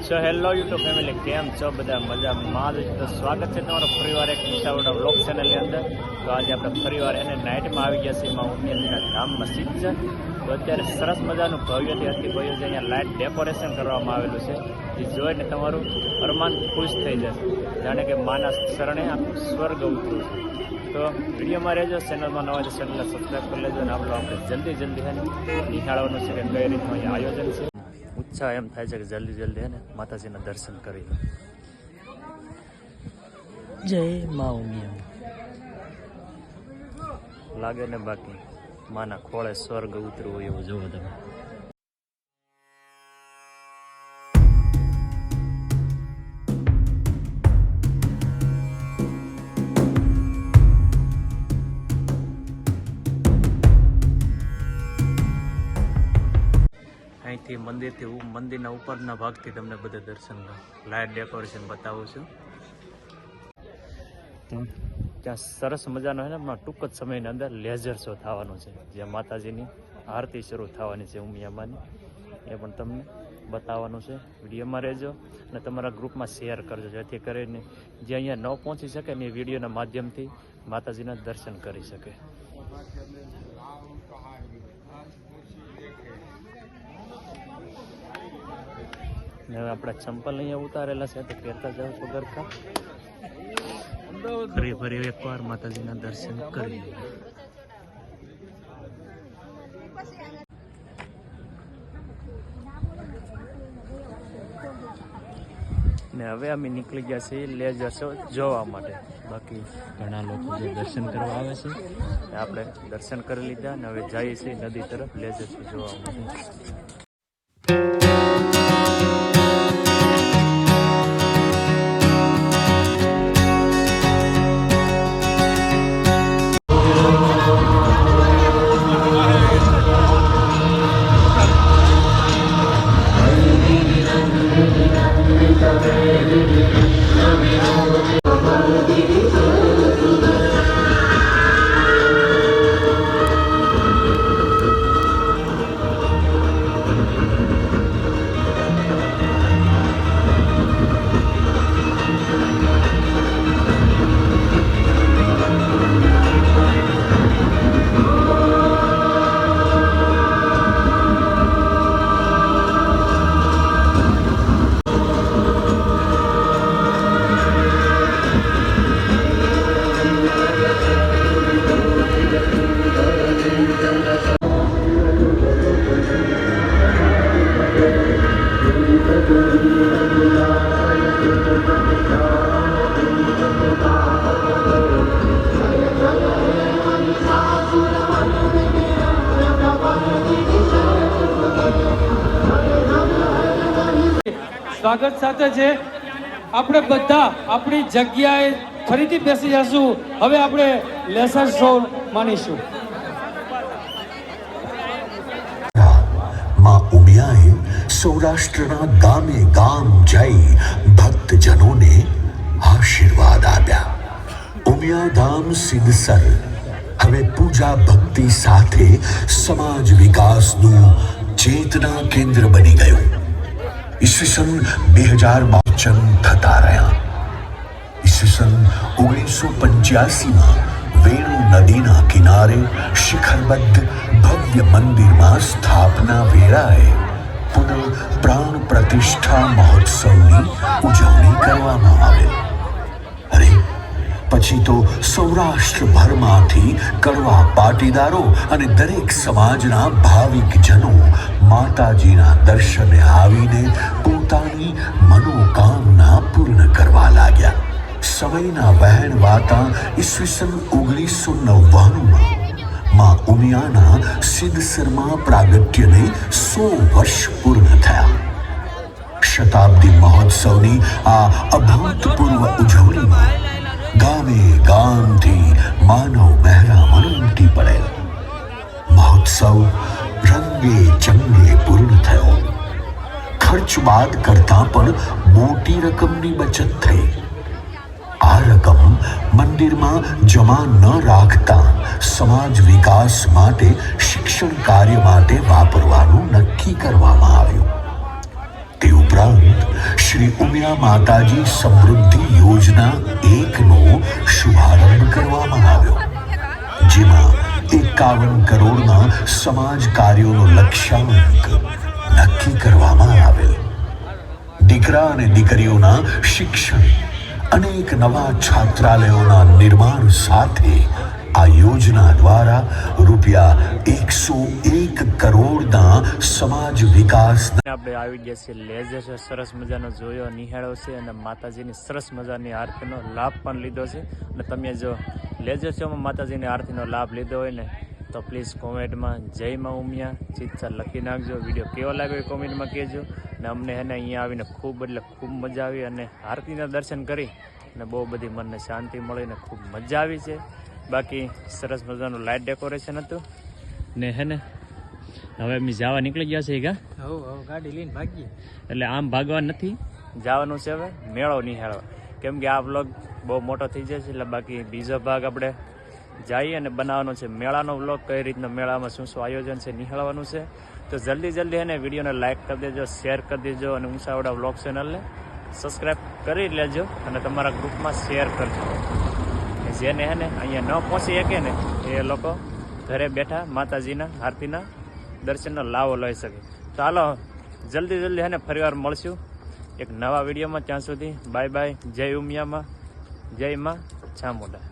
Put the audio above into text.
So hello YouTube family, કેમ છો બધા? મજામાં જ. તો સ્વાગત છે તમારો ફરીવાર એક નિશાવડા વ્લોગ ચેનલની અંદર. તો આજે આપણે ફરીવાર એને નાઇટમાં આવી ગયા છીએ એમાં ઉમિયાજીના ધામ મસ્જિદ છે. તો અત્યારે સરસ મજાનું ભવ્યથી અતિ ભવ્ય છે. અહીંયા લાઇટ ડેકોરેશન કરવામાં આવેલું છે. એ જોઈને તમારું અરમાન ખુશ થઈ જશે, જાણે કે માના શરણે આખું સ્વર્ગ ઉતરું છે. તો વિડીયોમાં રહેજો, ચેનલમાં નવા છે ચેનલને સબસ્ક્રાઈબ કરી લેજો. અને આપણે જલ્દી છે ને નિહાળવાનું છે કે કઈ રીતનું અહીંયા આયોજન છે. ઉત્સાહ એમ થાય છે કે જલ્દી હે ને માતાજીના દર્શન કરી લો. જય મા ઉમિયા. લાગે ને બાકી માના ખોળે સ્વર્ગ ઉતરવું હોય એવું જોવો તમે. અહીંથી મંદિરના ઉપરના ભાગથી તમને બધા દર્શન લાઇટ ડેકોરેશન બતાવું છું. ત્યાં સરસ મજાનો છે ને ટૂંક જ સમયની અંદર લેઝર શો થવાનો છે, જ્યાં માતાજીની આરતી શરૂ થવાની છે ઉમિયામાની. એ પણ તમને બતાવવાનું છે. વિડીયોમાં રહેજો અને તમારા ગ્રુપમાં શેર કરજો, જેથી કરીને જે અહીંયા ન પહોંચી શકે ને એ વિડીયોના માધ્યમથી માતાજીના દર્શન કરી શકે. હવે આપણા ચંપલ અહીંયા ઉતારેલા છે, તો પહેરતા જાવ છો ગરકા. ફરી એકવાર માતાજીના દર્શન કરી ને હવે અમે નીકળી ગયા છીએ લેઝર શો જોવા માટે. બાકી ઘણા લોકો જે દર્શન કરવા આવે છે આપણે દર્શન કરી લીધા અને હવે જઈએ છીએ નદી તરફ લેઝર શો જોવા માટે. સ્વાગત સાથે છે. આપણે બધા આપણી જગ્યાએ ફરીથી બેસી જશું. હવે આપણે લેસર શો માનીશું. માં ઉમિયાએ સૌરાષ્ટ્રના ગામે ગામ જઈ ભક્તજનોને આશીર્વાદ આપ્યા. ઉમિયાધામ સિદ્ધસર હવે પૂજા ભક્તિ સાથે સમાજ વિકાસનું ચેતના કેન્દ્ર બની ગયું. ઈસવીસન 2052 થતા રહ્યા. ઈસવીસન 1985માં વેણુ નદીના કિનારે શિખરબદ્ધ ભવ્ય મંદિરમાં સ્થાપના વેળાએ પુનઃ પ્રાણ પ્રતિષ્ઠા મહોત્સવની ઉજવણી કરવામાં આવેલ. અરે પછી તો સૌરાષ્ટ્રભરમાંથી કડવા પાટીદારો અને દરેક સમાજના ભાવિક જનો માતાજીના દર્શને આવીને પોતાની મનોકામના પૂર્ણ કરવા લાગ્યા. સમયના વહેણ વાતા ઈસવીસન 1999માં માં ઉમિયાના સિદ્ધસરમાં પ્રાગટ્યને 100 વર્ષ પૂર્ણ થયા. શતાબ્દી મહોત્સવની આ અભૂતપૂર્વ ઉજવણીમાં ગામે ગામથી માનવ મહેરામણ ઉમટી પડેલ. મહોત્સવ રંગે ચંગે પૂર્ણ થયો. ખર્ચ બાદ કરતા પણ મોટી રકમની બચત થઈ. આ રકમ મંદિરમાં જમા ન રાખતા સમાજ વિકાસ માટે, શિક્ષણ કાર્ય માટે વાપરવાનું નક્કી કરવામાં આવ્યું. તે ઉપરાંત શ્રી ઉમિયા માતાજી સમૃદ્ધિ યોજના 1નો શુભારંભ કરવામાં આવ્યો, જેમાં 51 કરોડના સમાજ કાર્યોનો લક્ષ્યાંક નક્કી કરવામાં આવેલ. દીકરા અને દીકરીઓના શિક્ષણ, અનેક નવા છાત્રાલયોના નિર્માણ સાથે આ યોજના દ્વારા રૂપિયા 101 કરોડના સમાજ વિકાસ. આપણે આવી ગયા છીએ લેઝર શો, સરસ મજાનો જોયો, નિહાળ્યો છે અને માતાજીની સરસ મજાની આરતીનો લાભ પણ લીધો છે. અને તમે જો લેઝર શોમાં માતાજીની આરતીનો લાભ લીધો હોય ને તો પ્લીઝ કોમેન્ટમાં જય માં ઉમિયા ચિત્તા લખી નાખજો. વિડીયો કેવો લાગ્યો એ કોમેન્ટમાં કહેજો. અને અમને એને અહીંયા આવીને ખૂબ એટલે ખૂબ મજા આવી અને આરતીના દર્શન કરી અને બહુ બધી મનને શાંતિ મળી ને ખૂબ મજા આવી છે. બાકી સરસ મજાનું લાઇટ ડેકોરેશન હતું ને હે ને હવે અમે જવા નીકળી ગયા છે. ગાડી લઈને ભાગીએ એટલે આમ ભાગવા નથી જવાનું છે, હવે મેળો નિહાળવા. કેમ કે આ વ્લોગ બહુ મોટો થઈ જાય છે, એટલે બાકી બીજો ભાગ આપણે જઈએ અને બનાવવાનો છે મેળાનો વ્લોગ, કઈ રીતના મેળામાં શું શું આયોજન છે નિહાળવાનું છે. તો જલ્દી એને વિડીયોને લાઇક કરી દેજો, શેર કરી દેજો અને ઊંચાવાડા વ્લોગ ચેનલને સબસ્ક્રાઈબ કરી લેજો અને તમારા ગ્રુપમાં શેર કરજો. જેને હે ને અહીંયા ન પહોંચી શકે ને એ લોકો ઘરે બેઠા માતાજીના આરતીના દર્શનનો લાવો લઈ શકે. તો હાલો જલ્દી હે ને ફરીવાર મળશું એક નવા વિડીયોમાં. ત્યાં સુધી બાય બાય. જય ઉમિયામાં, જય માં ચામુંડા.